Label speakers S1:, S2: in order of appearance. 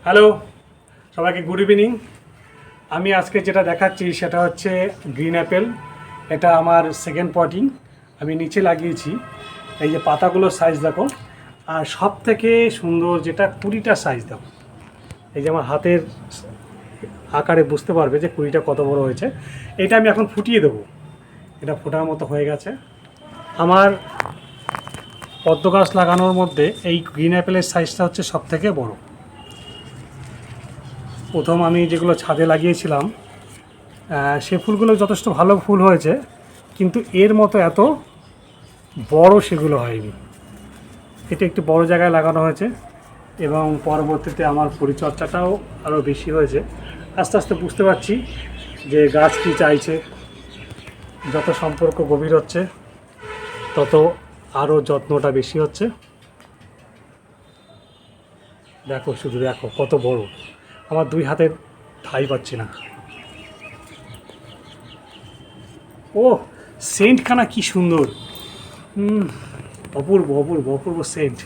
S1: Hello, সবাইকে good evening. আমি আজকে যেটা দেখাচ্ছি সেটা হচ্ছে গ্রিন অ্যাপেল। এটা আমার সেকেন্ড পটিং। আমি নিচে লাগিয়েছি। এই যে পাতাগুলোর সাইজ দেখো, আর সব থেকে সুন্দর যেটা 20টা সাইজ দেখো। এই যে আমার হাতের আকারে বুঝতে পারবে যে 20টা কত বড় হয়েছে। এটা আমি এখন ফুটিয়ে দেবো। এটা ফোটার মতো হয়ে গেছে। আমার পদ্ম গাছ লাগানোর মধ্যে এই গ্রিন অ্যাপেলের সাইজটা হচ্ছে সব থেকে বড়। প্রথম আমি যেগুলো ছাদে লাগিয়েছিলাম সে ফুলগুলো যথেষ্ট ভালো ফুল হয়েছে, কিন্তু এর মতো এত বড় সেগুলো হয়নি। এটা একটু বড় জায়গায় লাগানো হয়েছে এবং পরবর্তীতে আমার পরিচর্যাটাও আরও বেশি হয়েছে। আস্তে আস্তে বুঝতে পারছি যে গাছ কী চাইছে। যত সম্পর্ক গভীর হচ্ছে তত আরও যত্নটা বেশি হচ্ছে। দেখো, শুধু দেখো কত বড়। আমার দুই হাতের ঠাঁই পাচ্ছি না। ও, সেন্টখানা কি সুন্দর! অপূর্ব অপূর্ব অপূর্ব সেন্ট।